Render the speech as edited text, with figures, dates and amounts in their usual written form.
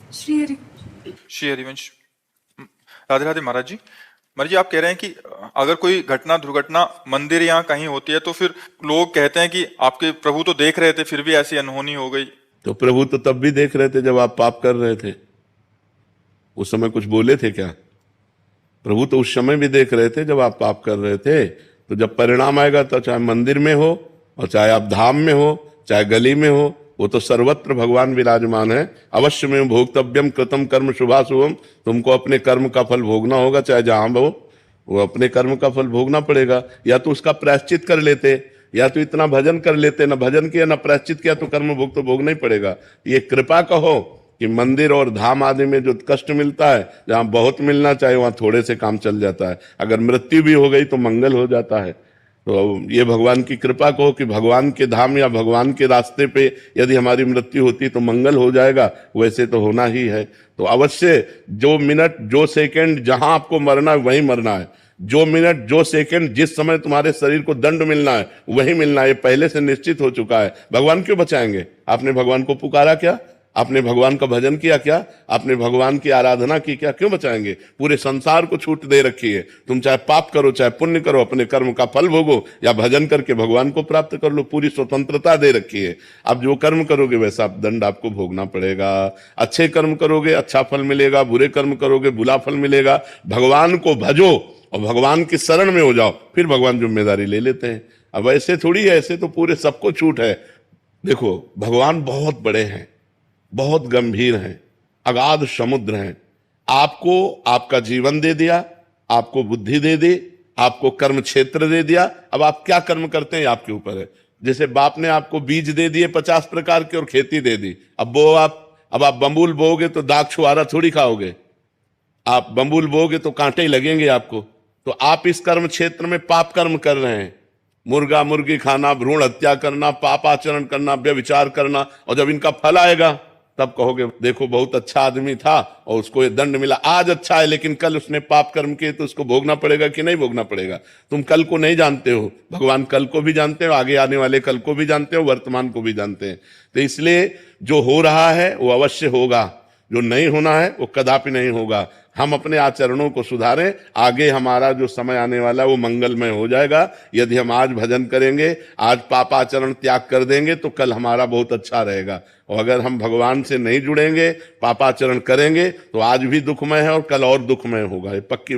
श्री हरि। श्री हरिवंश। राधे राधे महाराज जी। महाराज जी, आप कह रहे हैं कि अगर कोई घटना दुर्घटना मंदिर या कहीं होती है तो फिर लोग कहते हैं कि आपके प्रभु तो देख रहे थे फिर भी ऐसी अनहोनी हो गई। तो प्रभु तो तब भी देख रहे थे जब आप पाप कर रहे थे, उस समय कुछ बोले थे क्या? प्रभु तो उस समय भी देख रहे थे जब आप पाप कर रहे थे। तो जब परिणाम आएगा तो चाहे मंदिर में हो और चाहे आप धाम में हो चाहे गली में हो, वो तो सर्वत्र भगवान विराजमान है। अवश्य में भोक्तव्यम कृतम कर्म शुभाशुभम, तुमको अपने कर्म का फल भोगना होगा, चाहे जहां हो वो अपने कर्म का फल भोगना पड़ेगा। या तो उसका प्रायश्चित कर लेते, या तो इतना भजन कर लेते, ना भजन किया ना प्रायश्चित किया तो कर्म भोग तो भोगना ही पड़ेगा। ये कृपा कहो कि मंदिर और धाम आदि में जो कष्ट मिलता है, जहां बहुत मिलना चाहिए वहां थोड़े से काम चल जाता है। अगर मृत्यु भी हो गई तो मंगल हो जाता है। तो ये भगवान की कृपा कहो कि भगवान के धाम या भगवान के रास्ते पे यदि हमारी मृत्यु होती तो मंगल हो जाएगा, वैसे तो होना ही है। तो अवश्य जो मिनट जो सेकंड जहां आपको मरना है वहीं मरना है। जो मिनट जो सेकंड जिस समय तुम्हारे शरीर को दंड मिलना है वही मिलना है, ये पहले से निश्चित हो चुका है। भगवान क्यों बचाएंगे? आपने भगवान को पुकारा क्या? आपने भगवान का भजन किया क्या? आपने भगवान की आराधना की क्या? क्यों बचाएंगे? पूरे संसार को छूट दे रखी है। तुम चाहे पाप करो चाहे पुण्य करो, अपने कर्म का फल भोगो या भजन करके भगवान को प्राप्त कर लो, पूरी स्वतंत्रता दे रखी है। अब जो कर्म करोगे वैसा दंड आपको भोगना पड़ेगा। अच्छे कर्म करोगे अच्छा फल मिलेगा, बुरे कर्म करोगे बुरा फल मिलेगा। भगवान को भजो और भगवान की शरण में हो जाओ, फिर भगवान जिम्मेदारी ले लेते हैं। अब ऐसे थोड़ी है, ऐसे तो पूरे सबको छूट है। देखो भगवान बहुत बड़े हैं, बहुत गंभीर हैं, अगाध समुद्र हैं। आपको आपका जीवन दे दिया, आपको बुद्धि दे दी, आपको कर्म क्षेत्र दे दिया। अब आप क्या कर्म करते हैं आपके ऊपर है। जैसे बाप ने आपको बीज दे दिए 50 प्रकार के और खेती दे दी। अब आप बम्बूल बोओगे तो दाग छुआरा थोड़ी खाओगे। आप बम्बूल बोओगे तो कांटे ही लगेंगे आपको। तो आप इस कर्म क्षेत्र में पाप कर्म कर रहे हैं, मुर्गा मुर्गी खाना, भ्रूण हत्या करना, पापाचरण करना, व्यभिचार करना। और जब इनका फल आएगा तब कहोगे देखो बहुत अच्छा आदमी था और उसको ये दंड मिला। आज अच्छा है लेकिन कल उसने पाप कर्म किए तो उसको भोगना पड़ेगा कि नहीं भोगना पड़ेगा? तुम कल को नहीं जानते हो, भगवान कल को भी जानते हो, आगे आने वाले कल को भी जानते हो, वर्तमान को भी जानते हैं। तो इसलिए जो हो रहा है वो अवश्य होगा, जो नहीं होना है वो कदापि नहीं होगा। हम अपने आचरणों को सुधारें, आगे हमारा जो समय आने वाला है वो मंगलमय हो जाएगा। यदि हम आज भजन करेंगे, आज पापाचरण त्याग कर देंगे तो कल हमारा बहुत अच्छा रहेगा। और अगर हम भगवान से नहीं जुड़ेंगे, पापाचरण करेंगे तो आज भी दुखमय है और कल और दुखमय होगा, ये पक्की